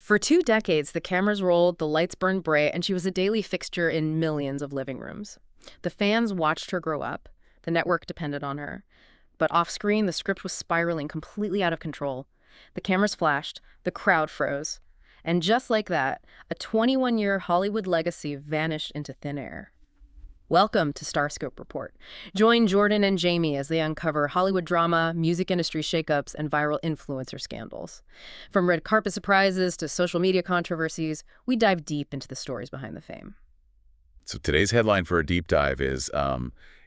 For 2 decades, the cameras rolled, the lights burned bright, and she was a daily fixture in millions of living rooms. The fans watched her grow up. The network depended on her. But off-screen, the script was spiraling completely out of control. The cameras flashed, the crowd froze. And just like that, a 21-year Hollywood legacy vanished into thin air. Welcome to Starscope Report. Join Jordan and Jamie as they uncover Hollywood drama, music industry shakeups, and viral influencer scandals. From red carpet surprises to social media controversies, we dive deep into the stories behind the fame. So today's headline for a deep dive is,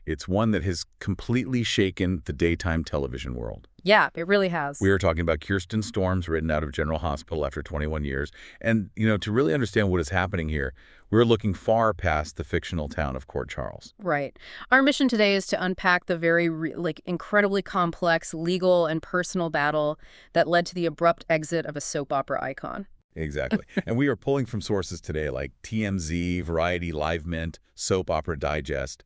it's one that has completely shaken the daytime television world. Yeah, it really has. We are talking about Kirsten Storms, written out of General Hospital after 21 years. And, to really understand what is happening here, we're looking far past the fictional town of Port Charles. Right. Our mission today is to unpack the very, incredibly complex legal and personal battle that led to the abrupt exit of a soap opera icon. Exactly. And we are pulling from sources today like TMZ, Variety, Live Mint, Soap Opera Digest,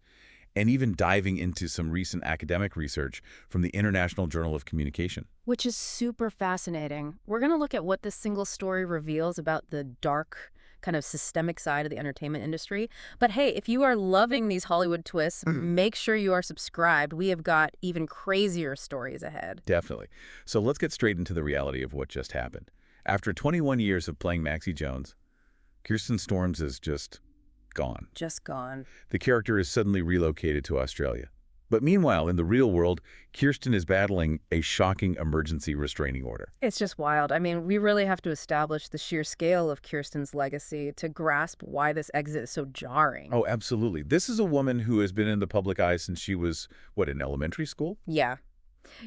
and even diving into some recent academic research from the International Journal of Communication. Which is super fascinating. We're going to look at what this single story reveals about the dark, kind of systemic side of the entertainment industry. But hey, if you are loving these Hollywood twists, make sure you are subscribed. We have got even crazier stories ahead. Definitely. So let's get straight into the reality of what just happened. After 21 years of playing Maxie Jones, Kirsten Storms is just gone. Just gone. The character is suddenly relocated to Australia. But meanwhile, in the real world, Kirsten is battling a shocking emergency restraining order. It's just wild. I mean, we really have to establish the sheer scale of Kirsten's legacy to grasp why this exit is so jarring. Oh, absolutely. This is a woman who has been in the public eye since she was, in elementary school? Yeah.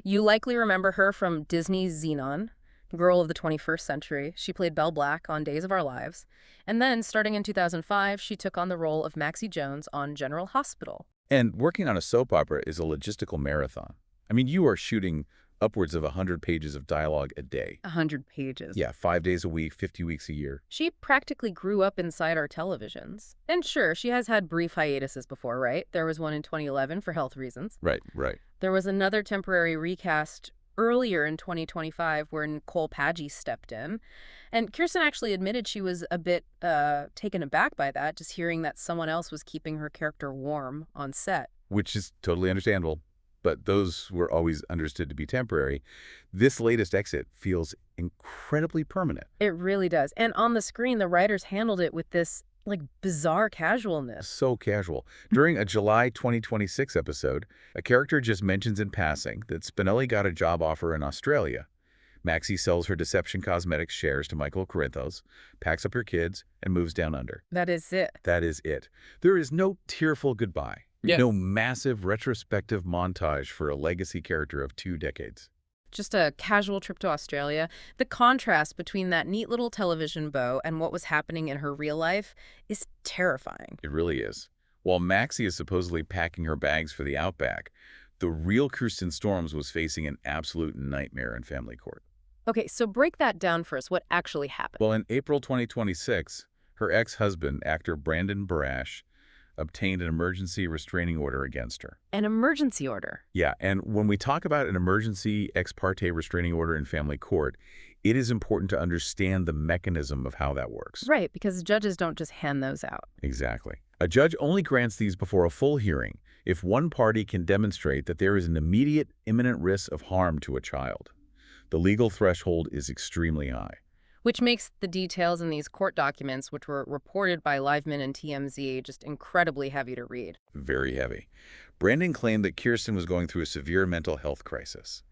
You likely remember her from Disney's Xenon, Girl of the 21st Century. She played Belle Black on Days of Our Lives. And then, starting in 2005, she took on the role of Maxie Jones on General Hospital. And working on a soap opera is a logistical marathon. I mean, you are shooting upwards of 100 pages of dialogue a day. 100 pages. Yeah, 5 days a week, 50 weeks a year. She practically grew up inside our televisions. And sure, she has had brief hiatuses before, right? There was one in 2011 for health reasons. Right. There was another temporary recast earlier in 2025 where Nicole Paggi stepped in. And Kirsten actually admitted she was a bit taken aback by that, just hearing that someone else was keeping her character warm on set. Which is totally understandable, but those were always understood to be temporary. This latest exit feels incredibly permanent. It really does. And on the screen, the writers handled it with this bizarre casualness. So casual. During a July 2026 episode, a character just mentions in passing that Spinelli got a job offer in Australia. Maxie sells her Deception Cosmetics shares to Michael Corinthos, packs up her kids, and moves down under. That is it. That is it. There is no tearful goodbye. Yeah. No massive retrospective montage for a legacy character of 2 decades. Just a casual trip to Australia. The contrast between that neat little television bow and what was happening in her real life is terrifying. It really is. While Maxie is supposedly packing her bags for the outback, the real Kirsten Storms was facing an absolute nightmare in family court. Okay, so break that down for us. What actually happened? Well, in April 2026, her ex-husband, actor Brandon Barash, obtained an emergency restraining order against her. An emergency order? Yeah, and when we talk about an emergency ex parte restraining order in family court, it is important to understand the mechanism of how that works. Right, because judges don't just hand those out. Exactly. A judge only grants these before a full hearing if one party can demonstrate that there is an immediate, imminent risk of harm to a child. The legal threshold is extremely high. Which makes the details in these court documents, which were reported by Liveman and TMZ, just incredibly heavy to read. Very heavy. Brandon claimed that Kirsten was going through a severe mental health crisis.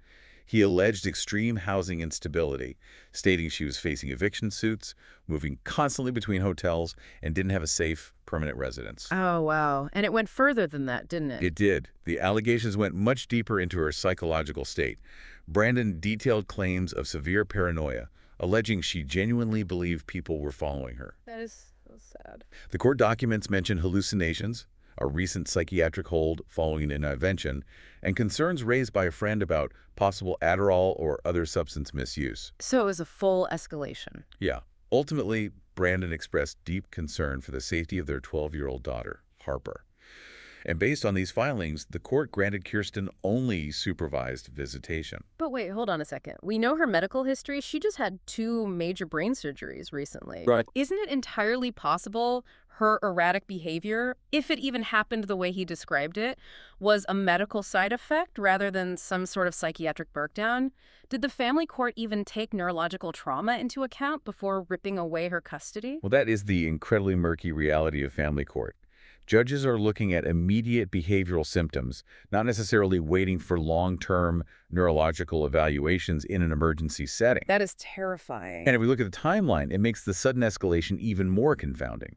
He alleged extreme housing instability, stating she was facing eviction suits, moving constantly between hotels, and didn't have a safe, permanent residence. Oh, wow. And it went further than that, didn't it? It did. The allegations went much deeper into her psychological state. Brandon detailed claims of severe paranoia, alleging she genuinely believed people were following her. That is so sad. The court documents mention hallucinations, a recent psychiatric hold following an intervention, and concerns raised by a friend about possible Adderall or other substance misuse. So it was a full escalation. Yeah. Ultimately, Brandon expressed deep concern for the safety of their 12-year-old daughter, Harper. And based on these filings, the court granted Kirsten only supervised visitation. But wait, hold on a second. We know her medical history. She just had 2 major brain surgeries recently. Right. Isn't it entirely possible her erratic behavior, if it even happened the way he described it, was a medical side effect rather than some sort of psychiatric breakdown? Did the family court even take neurological trauma into account before ripping away her custody? Well, that is the incredibly murky reality of family court. Judges are looking at immediate behavioral symptoms, not necessarily waiting for long-term neurological evaluations in an emergency setting. That is terrifying. And if we look at the timeline, it makes the sudden escalation even more confounding.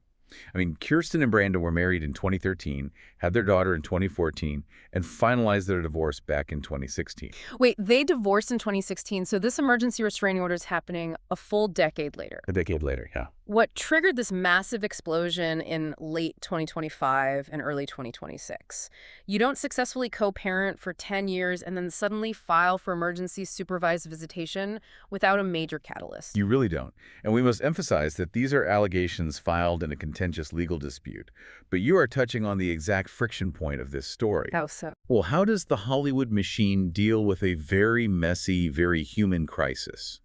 I mean, Kirsten and Brandon were married in 2013, had their daughter in 2014, and finalized their divorce back in 2016. Wait, they divorced in 2016, so this emergency restraining order is happening a full decade later. A decade later, yeah. What triggered this massive explosion in late 2025 and early 2026? You don't successfully co-parent for 10 years and then suddenly file for emergency supervised visitation without a major catalyst. You really don't. And we must emphasize that these are allegations filed in a contentious legal dispute. But you are touching on the exact friction point of this story. How so? Well, how does the Hollywood machine deal with a very messy, very human crisis?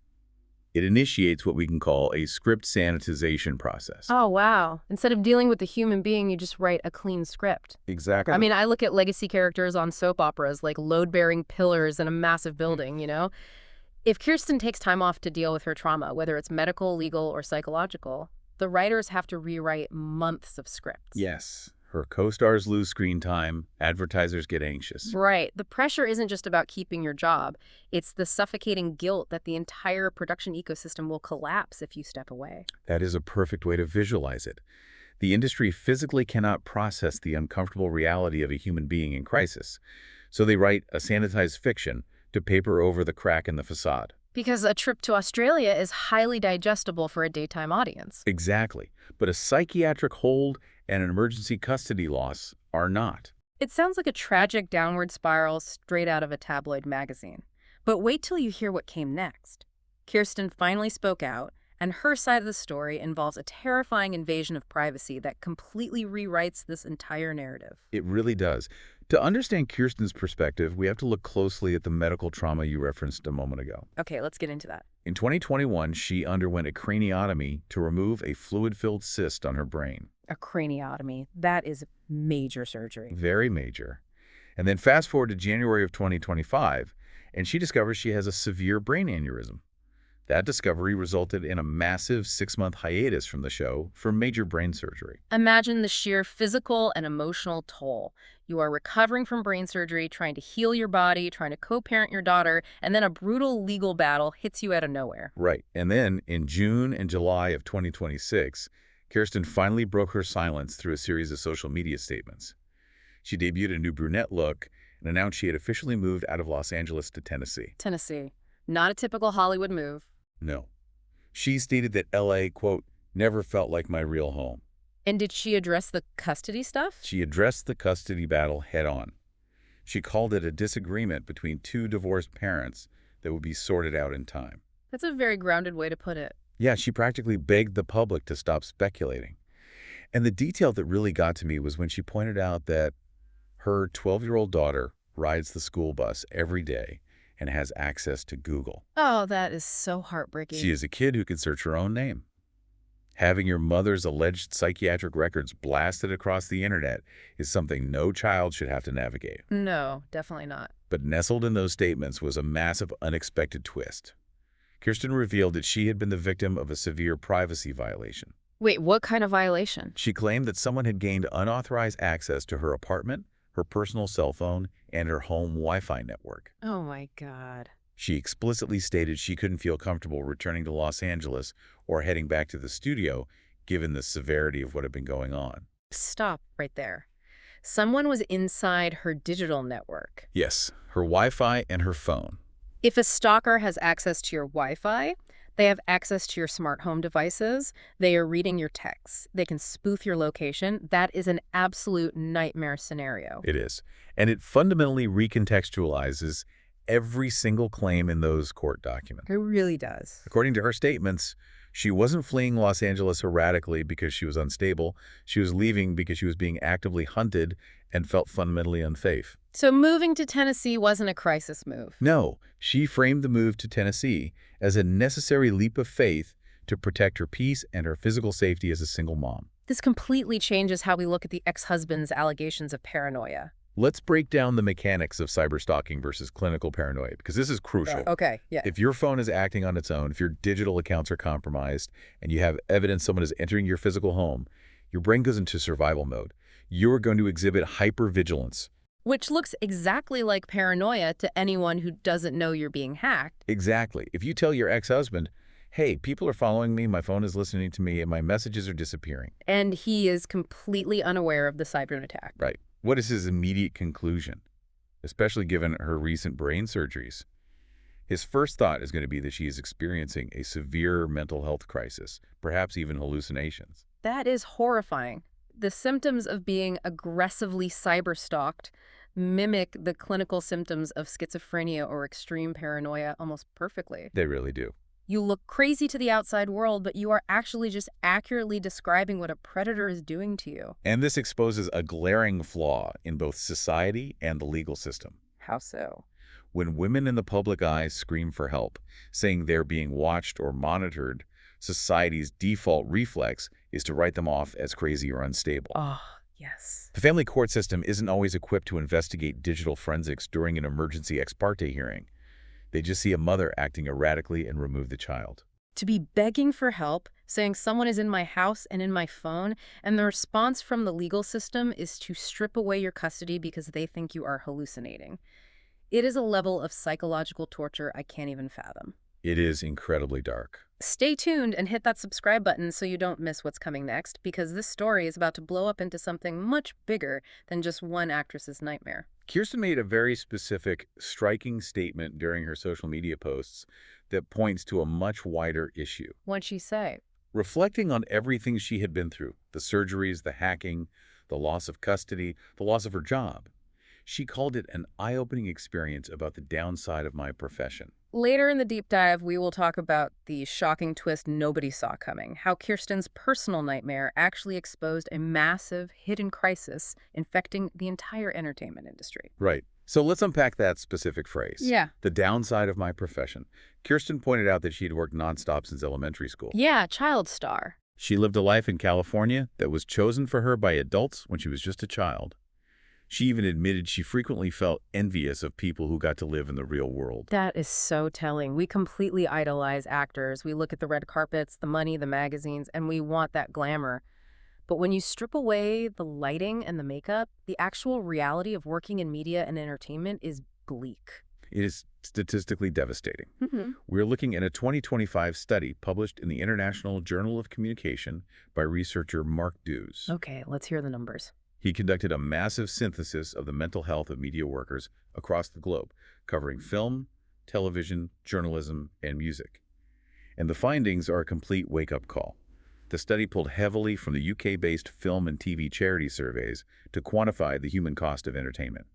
It initiates what we can call a script sanitization process. Oh, wow. Instead of dealing with the human being, you just write a clean script. Exactly. I mean, I look at legacy characters on soap operas like load-bearing pillars in a massive building, you know? If Kirsten takes time off to deal with her trauma, whether it's medical, legal, or psychological, the writers have to rewrite months of scripts. Yes. Her co-stars lose screen time, advertisers get anxious. Right. The pressure isn't just about keeping your job. It's the suffocating guilt that the entire production ecosystem will collapse if you step away. That is a perfect way to visualize it. The industry physically cannot process the uncomfortable reality of a human being in crisis, so they write a sanitized fiction to paper over the crack in the facade. Because a trip to Australia is highly digestible for a daytime audience. Exactly. But a psychiatric hold and an emergency custody loss are not. It sounds like a tragic downward spiral straight out of a tabloid magazine. But wait till you hear what came next. Kirsten finally spoke out, and her side of the story involves a terrifying invasion of privacy that completely rewrites this entire narrative. It really does. To understand Kirsten's perspective, we have to look closely at the medical trauma you referenced a moment ago. Okay, let's get into that. In 2021, she underwent a craniotomy to remove a fluid-filled cyst on her brain. A craniotomy. That is major surgery. Very major. And then fast forward to January of 2025, and she discovers she has a severe brain aneurysm. That discovery resulted in a massive 6-month hiatus from the show for major brain surgery. Imagine the sheer physical and emotional toll. You are recovering from brain surgery, trying to heal your body, trying to co-parent your daughter, and then a brutal legal battle hits you out of nowhere. Right. And then in June and July of 2026, Kirsten finally broke her silence through a series of social media statements. She debuted a new brunette look and announced she had officially moved out of Los Angeles to Tennessee. Tennessee. Not a typical Hollywood move. No. She stated that LA, quote, never felt like my real home. And did she address the custody stuff? She addressed the custody battle head on. She called it a disagreement between 2 divorced parents that would be sorted out in time. That's a very grounded way to put it. Yeah, she practically begged the public to stop speculating. And the detail that really got to me was when she pointed out that her 12-year-old daughter rides the school bus every day and has access to Google. Oh, that is so heartbreaking. She is a kid who can search her own name. Having your mother's alleged psychiatric records blasted across the internet is something no child should have to navigate. No, definitely not. But nestled in those statements was a massive unexpected twist. Kirsten revealed that she had been the victim of a severe privacy violation. Wait, what kind of violation? She claimed that someone had gained unauthorized access to her apartment, her personal cell phone, and her home Wi-Fi network. Oh my God. She explicitly stated she couldn't feel comfortable returning to Los Angeles or heading back to the studio, given the severity of what had been going on. Stop right there. Someone was inside her digital network. Yes, her Wi-Fi and her phone. If a stalker has access to your Wi-Fi, they have access to your smart home devices. They are reading your texts. They can spoof your location. That is an absolute nightmare scenario. It is. And it fundamentally recontextualizes every single claim in those court documents. It really does. According to her statements, She wasn't fleeing Los Angeles erratically because she was unstable. She was leaving because she was being actively hunted and felt fundamentally unsafe. So moving to Tennessee wasn't a crisis move. No, she framed the move to Tennessee as a necessary leap of faith to protect her peace and her physical safety as a single mom. This completely changes how we look at the ex-husband's allegations of paranoia. Let's break down the mechanics of cyberstalking versus clinical paranoia, because this is crucial. Okay, yeah. If your phone is acting on its own, if your digital accounts are compromised, and you have evidence someone is entering your physical home, your brain goes into survival mode. You're going to exhibit hypervigilance. Which looks exactly like paranoia to anyone who doesn't know you're being hacked. Exactly. If you tell your ex-husband, hey, people are following me, my phone is listening to me, and my messages are disappearing. And he is completely unaware of the cyber attack. Right. What is his immediate conclusion, especially given her recent brain surgeries? His first thought is going to be that she is experiencing a severe mental health crisis, perhaps even hallucinations. That is horrifying. The symptoms of being aggressively cyberstalked mimic the clinical symptoms of schizophrenia or extreme paranoia almost perfectly. They really do. You look crazy to the outside world, but you are actually just accurately describing what a predator is doing to you. And this exposes a glaring flaw in both society and the legal system. How so? When women in the public eye scream for help, saying they're being watched or monitored, society's default reflex is to write them off as crazy or unstable. Oh, yes. The family court system isn't always equipped to investigate digital forensics during an emergency ex parte hearing. They just see a mother acting erratically and remove the child. To be begging for help, saying someone is in my house and in my phone, and the response from the legal system is to strip away your custody because they think you are hallucinating. It is a level of psychological torture I can't even fathom. It is incredibly dark. Stay tuned and hit that subscribe button so you don't miss what's coming next, because this story is about to blow up into something much bigger than just one actress's nightmare. Kirsten made a very specific, striking statement during her social media posts that points to a much wider issue. What'd she say? Reflecting on everything she had been through, the surgeries, the hacking, the loss of custody, the loss of her job, she called it an eye-opening experience about the downside of my profession. Later in the deep dive, we will talk about the shocking twist nobody saw coming, how Kirsten's personal nightmare actually exposed a massive hidden crisis infecting the entire entertainment industry. Right. So let's unpack that specific phrase. Yeah. The downside of my profession. Kirsten pointed out that she had worked nonstop since elementary school. Yeah, child star. She lived a life in California that was chosen for her by adults when she was just a child. She even admitted she frequently felt envious of people who got to live in the real world. That is so telling. We completely idolize actors. We look at the red carpets, the money, the magazines, and we want that glamour. But when you strip away the lighting and the makeup, the actual reality of working in media and entertainment is bleak. It is statistically devastating. Mm-hmm. We're looking at a 2025 study published in the International Journal of Communication by researcher Mark Dews. Okay, let's hear the numbers. He conducted a massive synthesis of the mental health of media workers across the globe, covering film, television, journalism, and music. And the findings are a complete wake-up call. The study pulled heavily from the UK-based film and TV charity surveys to quantify the human cost of entertainment.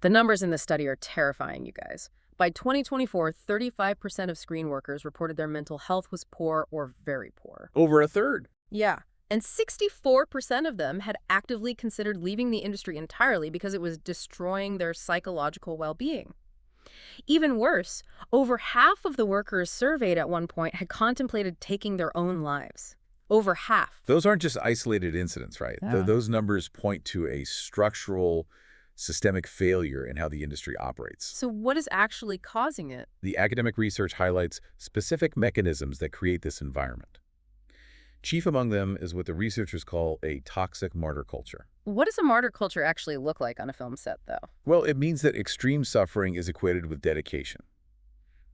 The numbers in this study are terrifying, you guys. By 2024, 35% of screen workers reported their mental health was poor or very poor. Over a third. Yeah. And 64% of them had actively considered leaving the industry entirely because it was destroying their psychological well-being. Even worse, over half of the workers surveyed at one point had contemplated taking their own lives. Over half. Those aren't just isolated incidents, right? Yeah. Those numbers point to a structural, systemic failure in how the industry operates. So what is actually causing it? The academic research highlights specific mechanisms that create this environment. Chief among them is what the researchers call a toxic martyr culture. What does a martyr culture actually look like on a film set, though? Well, it means that extreme suffering is equated with dedication.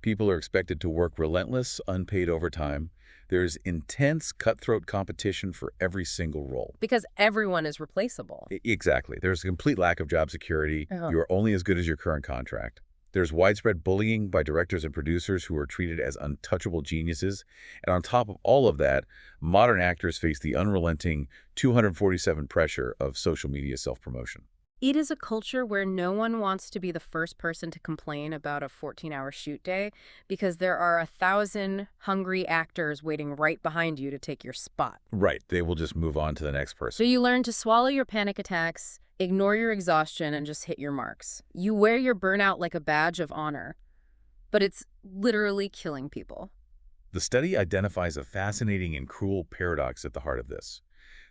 People are expected to work relentless, unpaid overtime. There's intense, cutthroat competition for every single role. Because everyone is replaceable. Exactly. There's a complete lack of job security. Oh. You are only as good as your current contract. There's widespread bullying by directors and producers who are treated as untouchable geniuses. And on top of all of that, modern actors face the unrelenting 247 pressure of social media self-promotion. It is a culture where no one wants to be the first person to complain about a 14-hour shoot day because there are 1,000 hungry actors waiting right behind you to take your spot. Right. They will just move on to the next So person. you learn to swallow your panic attacks, ignore your exhaustion, and just hit your marks. You wear your burnout like a badge of honor, but it's literally killing people. The study identifies a fascinating and cruel paradox at the heart of this.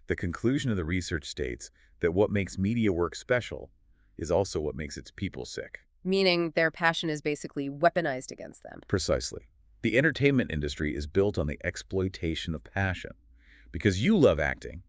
The conclusion of the research states that what makes media work special is also what makes its people sick. Meaning their passion is basically weaponized against them. Precisely. The entertainment industry is built on the exploitation of passion. Because you love acting,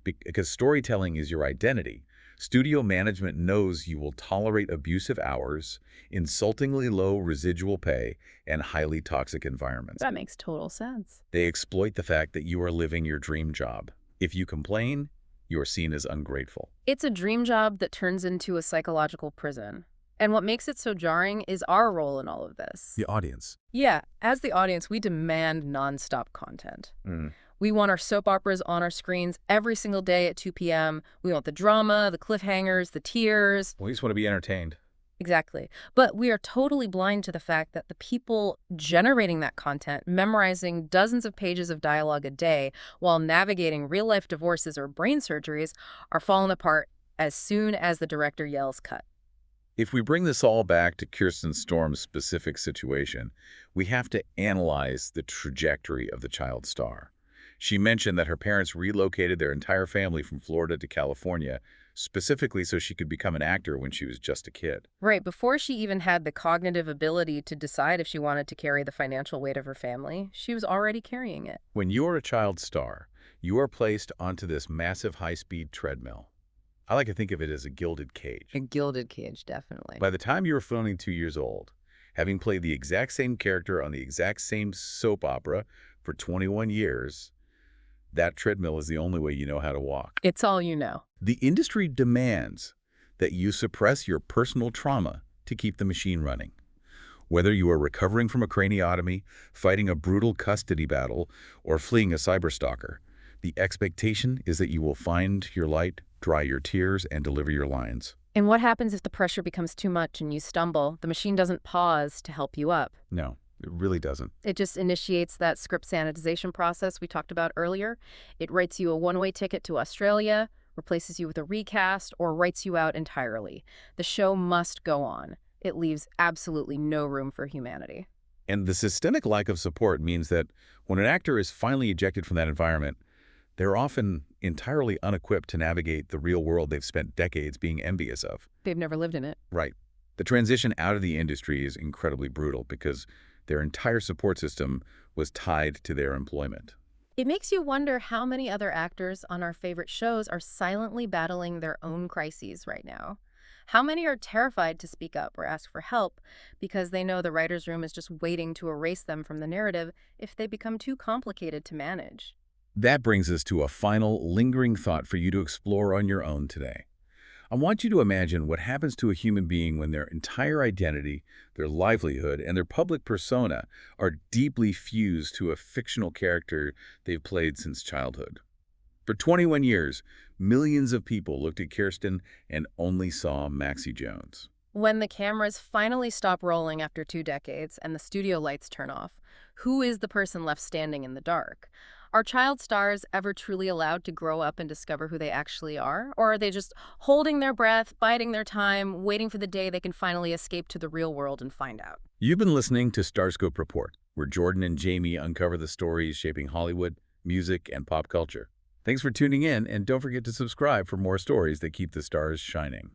because storytelling is your identity, studio management knows you will tolerate abusive hours, insultingly low residual pay, and highly toxic environments. That makes total sense. They exploit the fact that you are living your dream job. If you complain, you are seen as ungrateful. It's a dream job that turns into a psychological prison. And what makes it so jarring is our role in all of this. The audience. Yeah, as the audience, we demand nonstop content. We want our soap operas on our screens every single day at 2 p.m. We want the drama, the cliffhangers, the tears. We just want to be entertained. Exactly. But we are totally blind to the fact that the people generating that content, memorizing dozens of pages of dialogue a day while navigating real-life divorces or brain surgeries, are falling apart as soon as the director yells cut. If we bring this all back to Kirsten Storms' specific situation, we have to analyze the trajectory of the child star. She mentioned that her parents relocated their entire family from Florida to California, specifically so she could become an actor when she was just a kid. Right, before she even had the cognitive ability to decide if she wanted to carry the financial weight of her family, she was already carrying it. When you are a child star, you are placed onto this massive high-speed treadmill. I like to think of it as a gilded cage. A gilded cage, definitely. By the time you were only 2 years old, having played the exact same character on the exact same soap opera for 21 years, that treadmill is the only way you know how to walk. It's all you know. The industry demands that you suppress your personal trauma to keep the machine running. Whether you are recovering from a craniotomy, fighting a brutal custody battle, or fleeing a cyberstalker, the expectation is that you will find your light, dry your tears, and deliver your lines. And what happens if the pressure becomes too much and you stumble? The machine doesn't pause to help you up. No, it really doesn't. It just initiates that script sanitization process we talked about earlier. It writes you a one-way ticket to Australia, replaces you with a recast, or writes you out entirely. The show must go on. It leaves absolutely no room for humanity. And the systemic lack of support means that when an actor is finally ejected from that environment, they're often entirely unequipped to navigate the real world they've spent decades being envious of. They've never lived in it. Right. The transition out of the industry is incredibly brutal because their entire support system was tied to their employment. It makes you wonder how many other actors on our favorite shows are silently battling their own crises right now. How many are terrified to speak up or ask for help because they know the writer's room is just waiting to erase them from the narrative if they become too complicated to manage? That brings us to a final, lingering thought for you to explore on your own today. I want you to imagine what happens to a human being when their entire identity, their livelihood, and their public persona are deeply fused to a fictional character they've played since childhood. For 21 years, millions of people looked at Kirsten and only saw Maxie Jones. When the cameras finally stop rolling after 2 decades and the studio lights turn off, who is the person left standing in the dark? Are child stars ever truly allowed to grow up and discover who they actually are? Or are they just holding their breath, biding their time, waiting for the day they can finally escape to the real world and find out? You've been listening to Starscope Report, where Jordan and Jamie uncover the stories shaping Hollywood, music, and pop culture. Thanks for tuning in, and don't forget to subscribe for more stories that keep the stars shining.